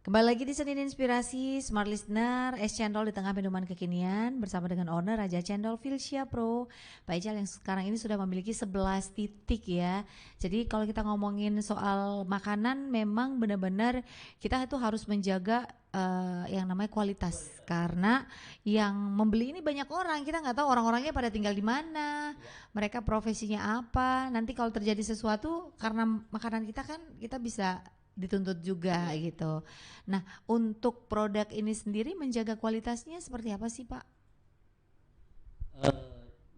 Kembali lagi di Senin Inspirasi Smart Listener, es cendol di tengah minuman kekinian bersama dengan owner Raja Cendol Filsia Pro, Pak Ijal yang sekarang ini sudah memiliki 11 titik ya. Jadi kalau kita ngomongin soal makanan memang benar-benar kita itu harus menjaga yang namanya kualitas, karena yang membeli ini banyak orang, kita nggak tahu orang-orangnya pada tinggal di mana, mereka profesinya apa. Nanti kalau terjadi sesuatu karena makanan kita kan kita bisa dituntut juga gitu. Nah, untuk produk ini sendiri menjaga kualitasnya seperti apa sih, Pak?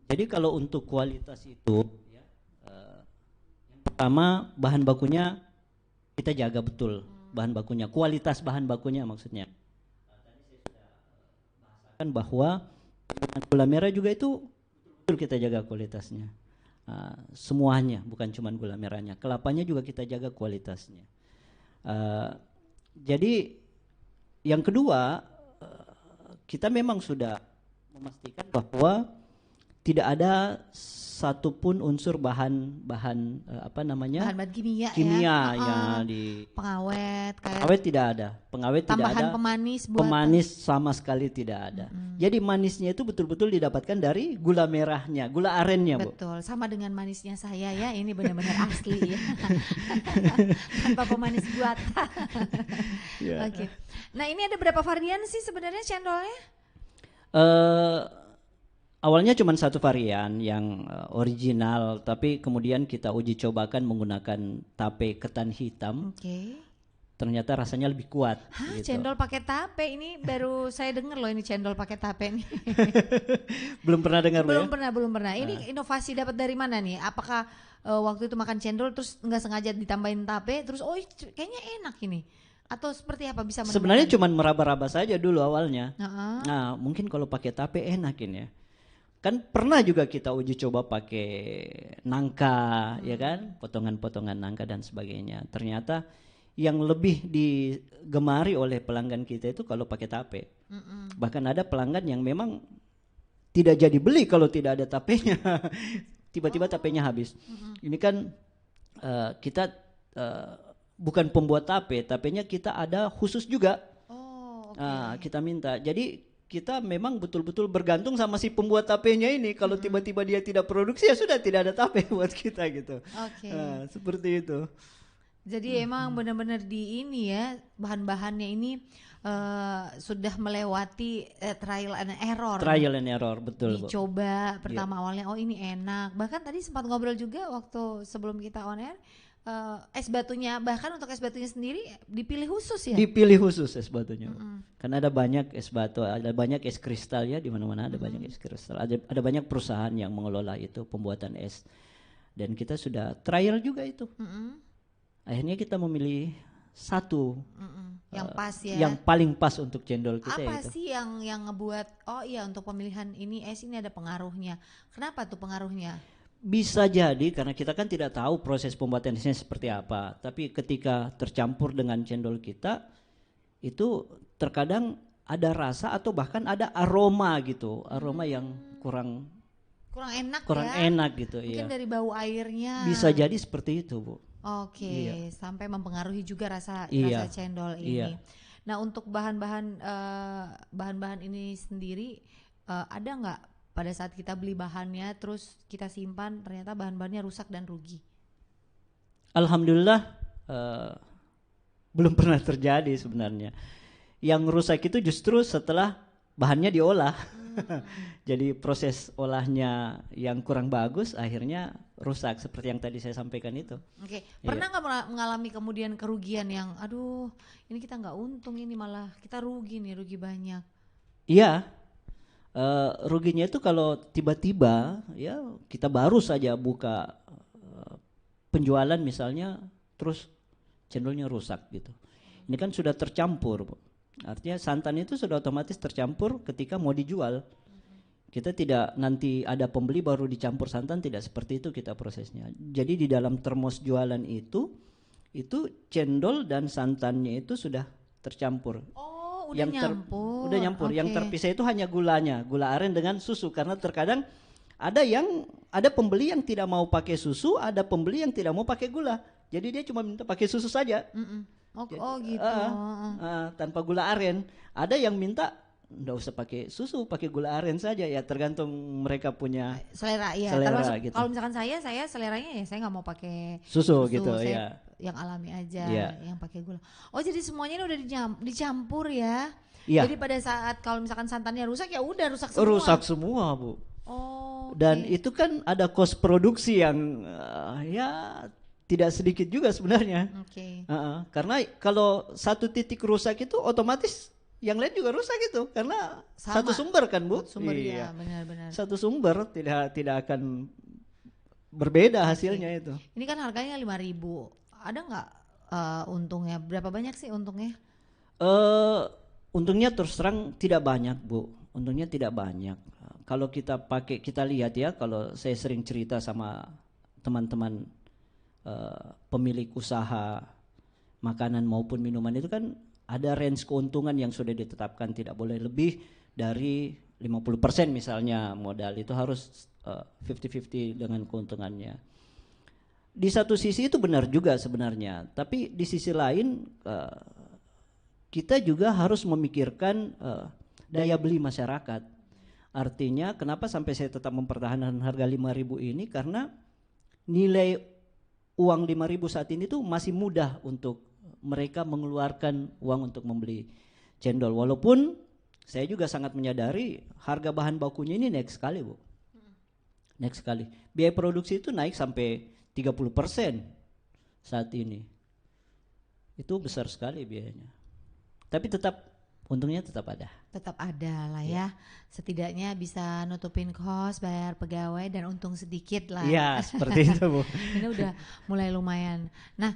Jadi kalau untuk kualitas itu, ya, yang pertama bahan bakunya kita jaga betul, bahan bakunya, kualitas bahan bakunya maksudnya. Tadi saya sudah bahasakan bahwa gula merah juga itu betul kita jaga kualitasnya. Semuanya, bukan cuma gula merahnya, kelapanya juga kita jaga kualitasnya. Jadi yang kedua, kita memang sudah memastikan bahwa tidak ada satupun unsur bahan Bahan kimia, kimia ya, di pengawet, kayak pengawet tidak ada, pengawet tidak tambahan ada, pemanis buatan. pemanis sama sekali tidak ada. Jadi manisnya itu betul-betul didapatkan dari gula merahnya, gula arennya, Bu. Betul, sama dengan manisnya saya ya, ini benar-benar asli ya. Tanpa pemanis buatan. Ya. Oke. Nah, ini ada berapa varian sih sebenarnya cendolnya? Awalnya cuma satu varian yang original, tapi kemudian kita uji cobakan menggunakan tape ketan hitam. Oke. Ternyata rasanya lebih kuat. Hah, Gitu. cendol pakai tape, ini baru saya dengar loh ini cendol pakai tape nih. Belum pernah dengar, Bu, ya? Belum pernah. Ini inovasi dapat dari mana nih? Apakah waktu itu makan cendol terus nggak sengaja ditambahin tape, terus kayaknya enak ini? Atau seperti apa bisa menemukan? Sebenarnya cuma meraba-raba saja dulu awalnya. Uh-huh. Nah, mungkin kalau pakai tape enakin ya. Kan pernah juga kita uji coba pakai nangka, ya kan? Potongan-potongan nangka dan sebagainya. Ternyata yang lebih digemari oleh pelanggan kita itu kalau pakai tape. Bahkan ada pelanggan yang memang tidak jadi beli kalau tidak ada tapenya. Tiba-tiba tapenya habis. Ini kan kita bukan pembuat tape, tapenya kita ada khusus juga. Oh, oke. Kita minta. Jadi kita memang betul-betul bergantung sama si pembuat tapenya ini. Kalau tiba-tiba dia tidak produksi ya sudah tidak ada tape buat kita gitu. Oke. Seperti itu. Jadi emang benar-benar di ini ya, bahan-bahannya ini sudah melewati trial and error. Trial and error, betul, Bu. Dicoba pertama awalnya, oh ini enak. Bahkan tadi sempat ngobrol juga waktu sebelum kita on air, es batunya, bahkan untuk es batunya sendiri dipilih khusus ya? Dipilih khusus es batunya. Karena ada banyak es batu, ada banyak es kristal ya, di mana-mana ada banyak es kristal. Ada banyak perusahaan yang mengelola itu pembuatan es. Dan kita sudah trial juga itu. Akhirnya kita memilih satu yang pas ya. Yang paling pas untuk cendol kita. Apa itu. sih yang ngebuat, oh iya untuk pemilihan ini es ini ada pengaruhnya. Kenapa tuh pengaruhnya? Bisa jadi karena kita kan tidak tahu proses pembuatan esnya seperti apa. Tapi ketika tercampur dengan cendol kita, itu terkadang ada rasa atau bahkan ada aroma gitu. Aroma yang kurang enak gitu. Mungkin iya. dari bau airnya. Bisa jadi seperti itu, Bu. Oke, Iya. sampai mempengaruhi juga rasa Iya. cendol Iya. ini. Nah, untuk bahan-bahan ini sendiri ada nggak pada saat kita beli bahannya terus kita simpan ternyata bahan-bahannya rusak dan rugi? Alhamdulillah belum pernah terjadi sebenarnya. Yang rusak itu justru setelah bahannya diolah. Jadi proses olahnya yang kurang bagus akhirnya rusak seperti yang tadi saya sampaikan itu. Oke, pernah nggak mengalami kemudian kerugian yang aduh ini kita nggak untung, ini malah kita rugi banyak? Iya, ruginya itu kalau tiba-tiba ya kita baru saja buka penjualan misalnya terus cendolnya rusak gitu. Ini kan sudah tercampur, Bu. Artinya santan itu sudah otomatis tercampur ketika mau dijual. Kita tidak nanti ada pembeli baru dicampur santan, tidak seperti itu kita prosesnya. Jadi di dalam termos jualan itu cendol dan santannya itu sudah tercampur. Oh, udah nyampur. Udah nyampur. Yang terpisah itu hanya gulanya, gula aren dengan susu. Karena terkadang ada pembeli yang tidak mau pakai susu, ada pembeli yang tidak mau pakai gula. Jadi dia cuma minta pakai susu saja. Oh, Jadi, oh gitu. tanpa gula aren. Ada yang minta nggak usah pakai susu, pakai gula aren saja ya, tergantung mereka punya Selera ya. selera Termasuk gitu. kalau misalkan saya seleranya ya saya nggak mau pakai Susu susu, gitu saya ya. yang alami aja, Iya. yang pakai gula. Oh jadi semuanya ini udah dicampur ya. Iya, Jadi pada saat kalau misalkan santannya rusak ya udah rusak rusak semua. semua, Bu. Oh, Dan oke. itu kan ada cost produksi yang ya tidak sedikit juga sebenarnya. Oke. Karena kalau satu titik rusak itu otomatis yang lain juga rusak itu karena satu Sama. sumber kan, Bu. Satu sumber ya, Iya. benar-benar. Satu sumber tidak akan berbeda hasilnya Oke. itu. Ini kan harganya 5.000. Ada nggak untungnya? Berapa banyak sih untungnya? Eh untungnya terus terang tidak banyak, Bu. Untungnya tidak banyak. Kalau kita lihat ya, kalau saya sering cerita sama teman-teman pemilik usaha makanan maupun minuman itu kan ada range keuntungan yang sudah ditetapkan, tidak boleh lebih dari 50% misalnya modal, itu harus 50-50 dengan keuntungannya. Di satu sisi itu benar juga sebenarnya, tapi di sisi lain kita juga harus memikirkan daya beli masyarakat. Artinya kenapa sampai saya tetap mempertahankan harga 5.000 ini, karena nilai uang 5.000 saat ini tuh masih mudah untuk mereka mengeluarkan uang untuk membeli cendol. Walaupun saya juga sangat menyadari harga bahan bakunya ini naik sekali, Bu. Naik sekali. Biaya produksi itu naik sampai 30% saat ini. Itu besar sekali biayanya. Tapi untungnya tetap ada. Tetap ada lah ya. Setidaknya bisa nutupin kos, bayar pegawai dan untung sedikit lah. Iya, seperti itu, Bu. Ini udah mulai lumayan. Nah,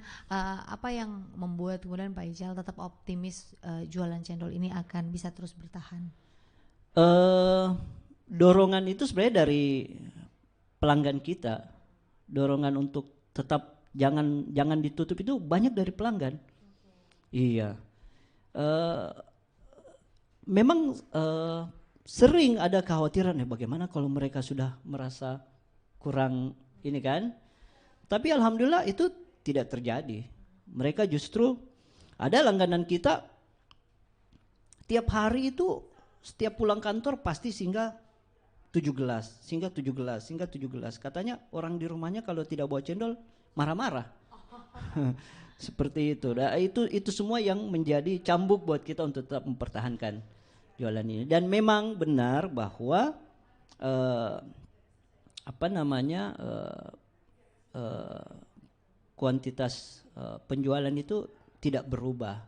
apa yang membuat kemudian Pak Ijal tetap optimis jualan cendol ini akan bisa terus bertahan? Dorongan itu sebenarnya dari pelanggan kita. Dorongan untuk tetap jangan ditutup itu banyak dari pelanggan. Iya. Memang sering ada kekhawatiran ya, bagaimana kalau mereka sudah merasa kurang ini kan. Tapi alhamdulillah itu tidak terjadi. Mereka justru ada langganan kita tiap hari itu, setiap pulang kantor pasti singgah 7 gelas, singgah 7 gelas, singgah 7 gelas. Katanya orang di rumahnya kalau tidak bawa cendol marah-marah. Seperti itu. Nah, itu semua yang menjadi cambuk buat kita untuk tetap mempertahankan jualan ini. Dan memang benar bahwa kuantitas penjualan itu tidak berubah.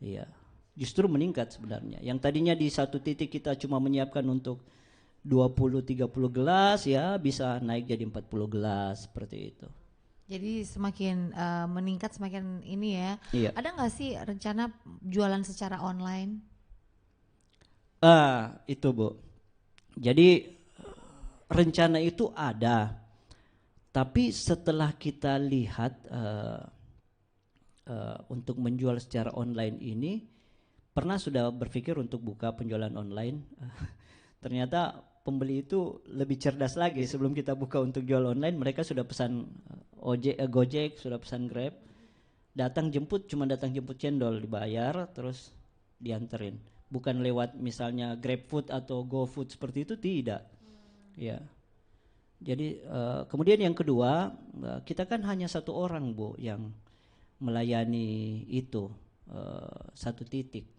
Iya. Justru meningkat sebenarnya. Yang tadinya di satu titik kita cuma menyiapkan untuk 20-30 gelas, ya bisa naik jadi 40 gelas seperti itu. Jadi semakin meningkat semakin ini ya. Iya. Ada nggak sih rencana jualan secara online? Itu, Bu. Jadi rencana itu ada, tapi setelah kita lihat untuk menjual secara online ini, pernah sudah berpikir untuk buka penjualan online. Ternyata pembeli itu lebih cerdas lagi. Sebelum kita buka untuk jual online, mereka sudah pesan Gojek, sudah pesan Grab, datang jemput cendol, dibayar terus dianterin. Bukan lewat misalnya GrabFood atau GoFood seperti itu, tidak. Ya. Jadi kemudian yang kedua, kita kan hanya satu orang, Bu, yang melayani itu satu titik.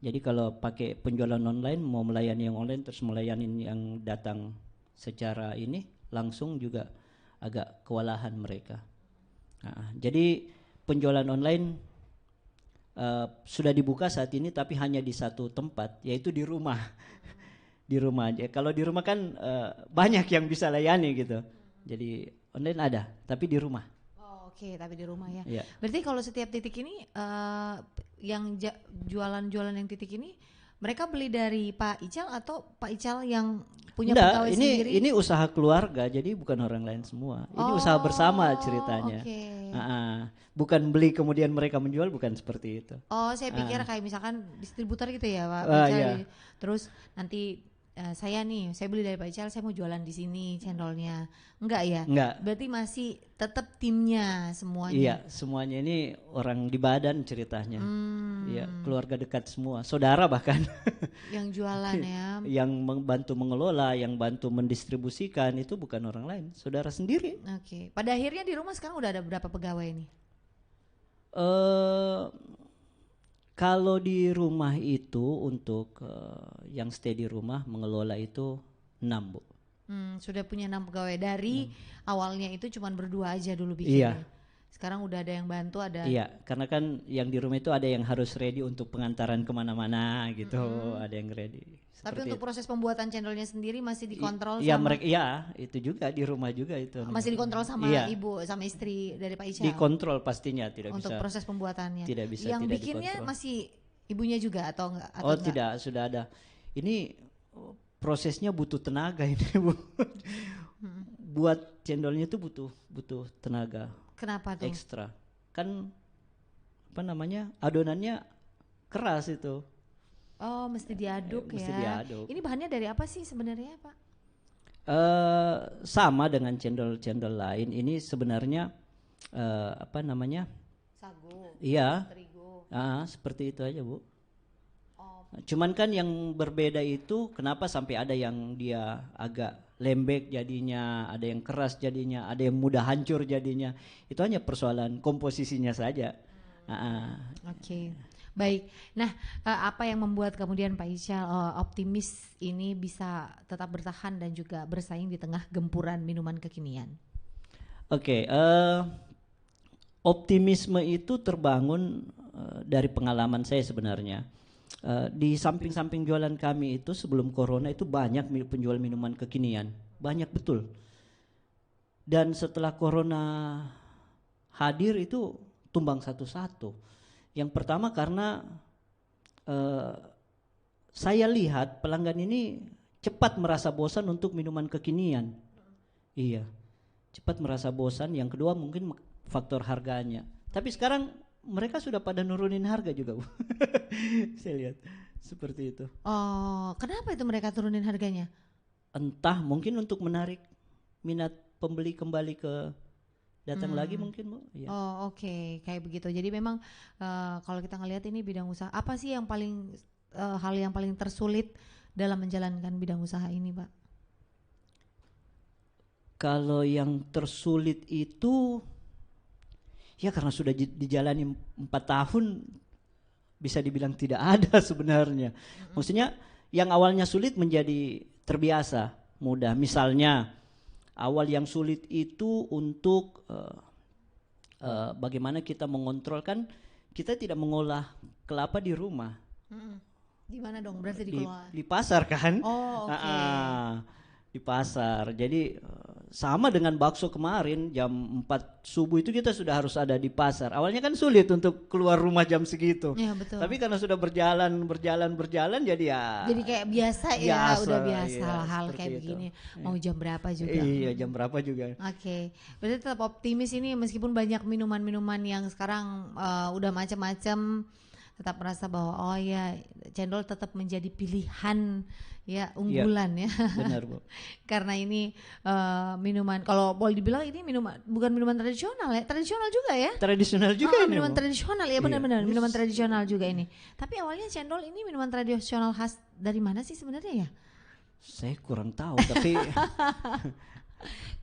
Jadi kalau pakai penjualan online, mau melayani yang online terus melayani yang datang secara ini langsung juga agak kewalahan mereka. Jadi penjualan online sudah dibuka saat ini, tapi hanya di satu tempat, yaitu di rumah. Di rumah aja. Kalau di rumah kan banyak yang bisa layani gitu. Jadi online ada, tapi di rumah. Oke, tapi di rumah ya. Iya. Berarti kalau setiap titik ini yang jualan-jualan yang titik ini mereka beli dari Pak Ical atau Pak Ical yang punya pegawai sendiri? Ini usaha keluarga, jadi bukan orang lain semua. Ini usaha bersama ceritanya. Okay. Bukan beli kemudian mereka menjual, bukan seperti itu. Oh, saya pikir kayak misalkan distributor gitu ya, Pak Iya. Terus nanti saya beli dari Pak Ical, saya mau jualan di sini cendolnya. Enggak ya? Enggak. Berarti masih tetap timnya semuanya. Iya, semuanya ini orang di badan ceritanya. Iya, keluarga dekat semua, saudara bahkan. Yang jualan ya. Yang membantu mengelola, yang bantu mendistribusikan itu bukan orang lain, saudara sendiri. Oke. Pada akhirnya di rumah sekarang udah ada berapa pegawai nih? Kalau di rumah itu untuk yang stay di rumah mengelola itu 6, Bu. Sudah punya 6 pegawai dari awalnya itu cuman berdua aja dulu Iya. bikinnya. Sekarang udah ada yang bantu, ada. Iya, karena kan yang di rumah itu ada yang harus ready untuk pengantaran kemana-mana gitu, ada yang ready. Tapi untuk proses pembuatan cendolnya sendiri masih dikontrol Iya, sama. Iya, itu juga di rumah juga itu. Masih dikontrol sama Iya. ibu, sama istri dari Pak Ical. Dikontrol pastinya, tidak Untuk bisa. proses pembuatannya. Tidak bisa Yang tidak bikinnya dikontrol. masih ibunya juga atau enggak? Atau Oh enggak? tidak, sudah ada. Ini prosesnya butuh tenaga ini, Bu. Buat cendolnya itu butuh tenaga Kenapa tuh? ekstra. Kan apa namanya? Adonannya keras itu. Oh, mesti diaduk mesti ya. diaduk. Ini bahannya dari apa sih sebenarnya, Pak? Sama dengan cendol-cendol lain. Ini sebenarnya apa namanya? Sagu, Iya, terigu. seperti itu aja, Bu. Oh, Cuman kan yang berbeda itu kenapa sampai ada yang dia agak lembek jadinya, ada yang keras jadinya, ada yang mudah hancur jadinya. Itu hanya persoalan komposisinya saja. Oke. Baik. Nah, apa yang membuat kemudian Pak Ical optimis ini bisa tetap bertahan dan juga bersaing di tengah gempuran minuman kekinian? Oke, optimisme itu terbangun dari pengalaman saya sebenarnya. Di samping-samping jualan kami itu sebelum corona itu banyak penjual minuman kekinian, banyak betul. Dan setelah corona hadir itu tumbang satu-satu. Yang pertama karena saya lihat pelanggan ini cepat merasa bosan untuk minuman kekinian. Iya, cepat merasa bosan. Yang kedua mungkin faktor harganya. Tapi sekarang mereka sudah pada nurunin harga juga, Bu. Saya lihat seperti itu. Oh, kenapa itu mereka turunin harganya? Entah mungkin untuk menarik minat pembeli kembali ke datang lagi mungkin, Bu. Iya. Oh, oke, kayak begitu. Jadi memang kalau kita ngelihat ini bidang usaha, apa sih yang paling hal yang paling tersulit dalam menjalankan bidang usaha ini, Pak? Kalau yang tersulit itu ya karena sudah dijalani 4 tahun bisa dibilang tidak ada sebenarnya. Maksudnya yang awalnya sulit menjadi terbiasa, mudah. Misalnya awal yang sulit itu untuk bagaimana kita mengontrol, kan kita tidak mengolah kelapa di rumah. Di mana dong? Berarti dikelola Di pasar kan? Oh, oke. Di pasar. Jadi sama dengan bakso kemarin jam 4 subuh itu kita sudah harus ada di pasar. Awalnya kan sulit untuk keluar rumah jam segitu. Ya, betul. Tapi karena sudah berjalan jadi ya. Jadi kayak biasa ya, udah biasa iya, hal seperti kayak itu. begini. Mau jam berapa juga. Iya, jam berapa juga. Oke, berarti tetap optimis ini meskipun banyak minuman-minuman yang sekarang udah macam-macam, tetap merasa bahwa oh ya cendol tetap menjadi pilihan ya unggulan ya. Benar, Bu. Karena ini minuman, kalau boleh dibilang ini bukan minuman tradisional ya, tradisional juga ya. Tradisional juga ini, minuman Bu. tradisional ya, benar-benar minuman tradisional juga ini. Tapi awalnya cendol ini minuman tradisional khas dari mana sih sebenarnya ya? Saya kurang tahu tapi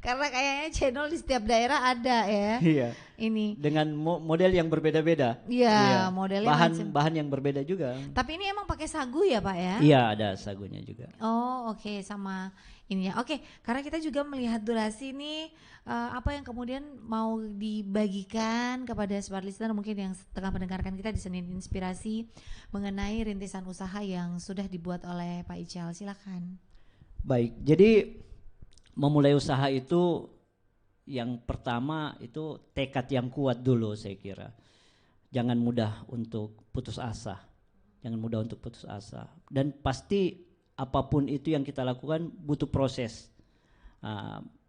Karena kayaknya cendol di setiap daerah ada ya. iya. Ini. Dengan model yang berbeda-beda. Iya, modelnya bahan yang berbeda juga. Tapi ini emang pakai sagu ya, Pak ya? Iya, ada sagunya juga. Oh, oke, sama ininya. Oke, karena kita juga melihat durasi ini apa yang kemudian mau dibagikan kepada smart listener mungkin yang tengah mendengarkan kita di Senin Inspirasi mengenai rintisan usaha yang sudah dibuat oleh Pak Ical. Silakan. Baik, jadi memulai usaha itu yang pertama itu tekad yang kuat dulu saya kira. Jangan mudah untuk putus asa. Jangan mudah untuk putus asa. Dan pasti apapun itu yang kita lakukan butuh proses.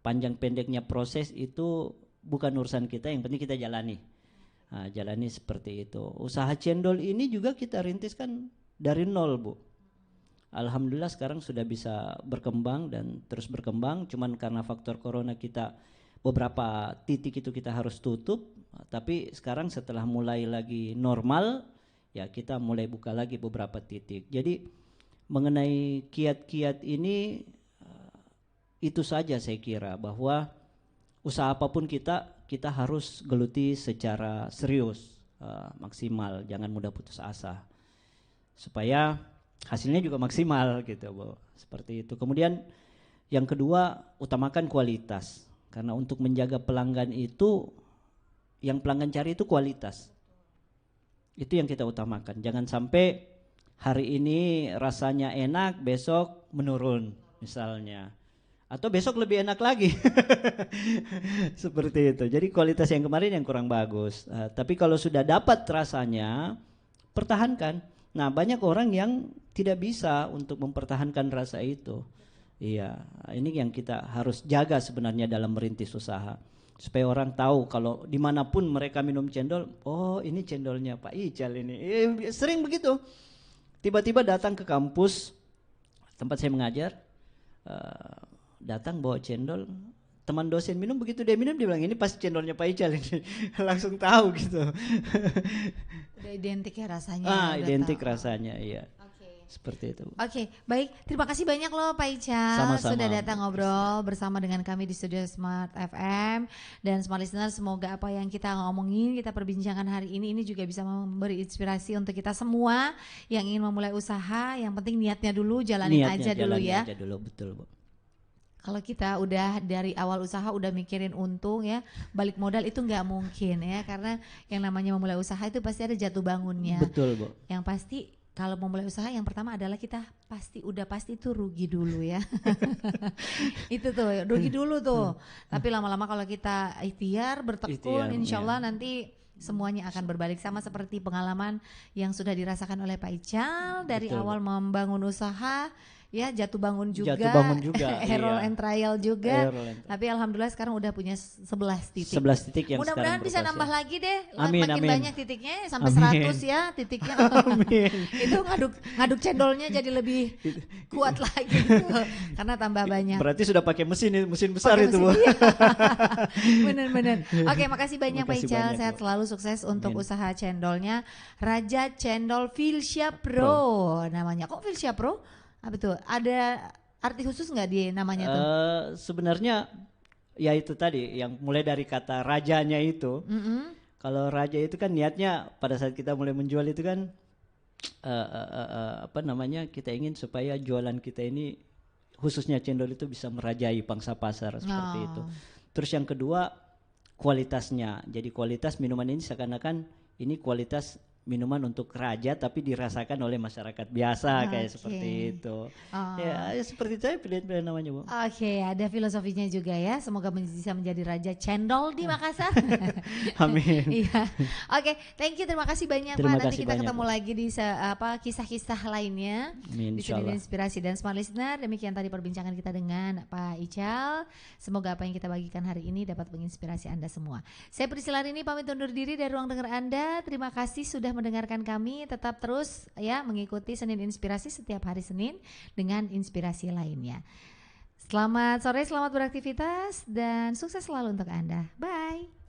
Panjang pendeknya proses itu bukan urusan kita, yang penting kita jalani. Jalani seperti itu. Usaha cendol ini juga kita rintis kan dari nol, Bu. Alhamdulillah sekarang sudah bisa berkembang dan terus berkembang. Cuman karena faktor corona kita beberapa titik itu kita harus tutup. Tapi sekarang setelah mulai lagi normal, ya kita mulai buka lagi beberapa titik. Jadi mengenai kiat-kiat ini itu saja saya kira, bahwa usaha apapun kita harus geluti secara serius, maksimal, jangan mudah putus asa supaya hasilnya juga maksimal gitu, Bu. Seperti itu. Kemudian yang kedua, utamakan kualitas, karena untuk menjaga pelanggan itu, yang pelanggan cari itu kualitas. Itu yang kita utamakan. Jangan sampai hari ini rasanya enak, besok menurun misalnya. Atau besok lebih enak lagi. Seperti itu. Jadi kualitas yang kemarin yang kurang bagus. Tapi kalau sudah dapat rasanya, pertahankan. Nah, banyak orang yang tidak bisa untuk mempertahankan rasa itu. Iya, ini yang kita harus jaga sebenarnya dalam merintis usaha. Supaya orang tahu kalau dimanapun mereka minum cendol, oh ini cendolnya Pak Ical ini. Sering begitu. Tiba-tiba datang ke kampus tempat saya mengajar, datang bawa cendol, teman dosen minum, begitu dia minum dia bilang ini pasti cendolnya Pak Ical ini. Langsung tahu gitu. Udah identik ya rasanya. Identik rasanya, iya. Seperti itu. Oke, baik. Terima kasih banyak loh Pak Ical. Sama-sama. Sudah datang ngobrol bersama dengan kami di studio Smart FM. Dan Smart Listener, semoga apa yang kita ngomongin, kita perbincangkan hari ini juga bisa memberi inspirasi untuk kita semua yang ingin memulai usaha. Yang penting niatnya dulu, jalanin aja dulu ya. Aja dulu, betul, Bu. Kalau kita udah dari awal usaha udah mikirin untung ya, balik modal itu nggak mungkin ya, karena yang namanya memulai usaha itu pasti ada jatuh bangunnya. Betul, Bu. Yang pasti kalau memulai usaha yang pertama adalah kita pasti itu rugi dulu ya. Itu tuh rugi dulu tuh. Tapi lama-lama kalau kita ikhtiar bertekun, insya Allah nanti semuanya akan berbalik, sama seperti pengalaman yang sudah dirasakan oleh Pak Ical dari awal membangun usaha. Ya, jatuh bangun juga, error and trial juga. Tapi alhamdulillah sekarang udah punya 11 titik. 11 titik yang mudah-mudahan bisa nambah lagi deh. Amin, makin amin. banyak titiknya sampai 100 ya titiknya. Itu ngaduk cendolnya jadi lebih kuat lagi gitu, karena tambah banyak. Berarti sudah pakai mesin besar itu, Bu. Benar-benar. Oke, makasih banyak Pak Ical. Sehat selalu, sukses untuk usaha cendolnya. Raja Cendol Filsia Pro namanya. Kok Filsia Pro? Apa tuh? Ada arti khusus nggak di namanya tuh? Sebenarnya ya itu tadi yang mulai dari kata rajanya itu. Kalau raja itu kan niatnya pada saat kita mulai menjual itu kan kita ingin supaya jualan kita ini khususnya cendol itu bisa merajai pangsa pasar seperti itu. Terus yang kedua kualitasnya. Jadi kualitas minuman ini seakan-akan ini kualitas minuman untuk raja tapi dirasakan oleh masyarakat biasa, kayak seperti itu. Ya seperti itu pilihan-pilihan namanya, Bu. Oke, ada filosofinya juga ya. Semoga bisa menjadi raja cendol di Makassar. Amin. Iya. Oke, thank you, terima kasih banyak Pak. Nanti kita ketemu lagi di kisah-kisah lainnya di sini Inspirasi dan Smart Listener. Demikian tadi perbincangan kita dengan Pak Ical. Semoga apa yang kita bagikan hari ini dapat menginspirasi Anda semua. Saya Priscilla ini pamit undur diri dari ruang dengar Anda. Terima kasih sudah mendengarkan kami. Tetap terus ya mengikuti Senin Inspirasi setiap hari Senin dengan inspirasi lainnya. Selamat sore, selamat beraktivitas dan sukses selalu untuk Anda. Bye.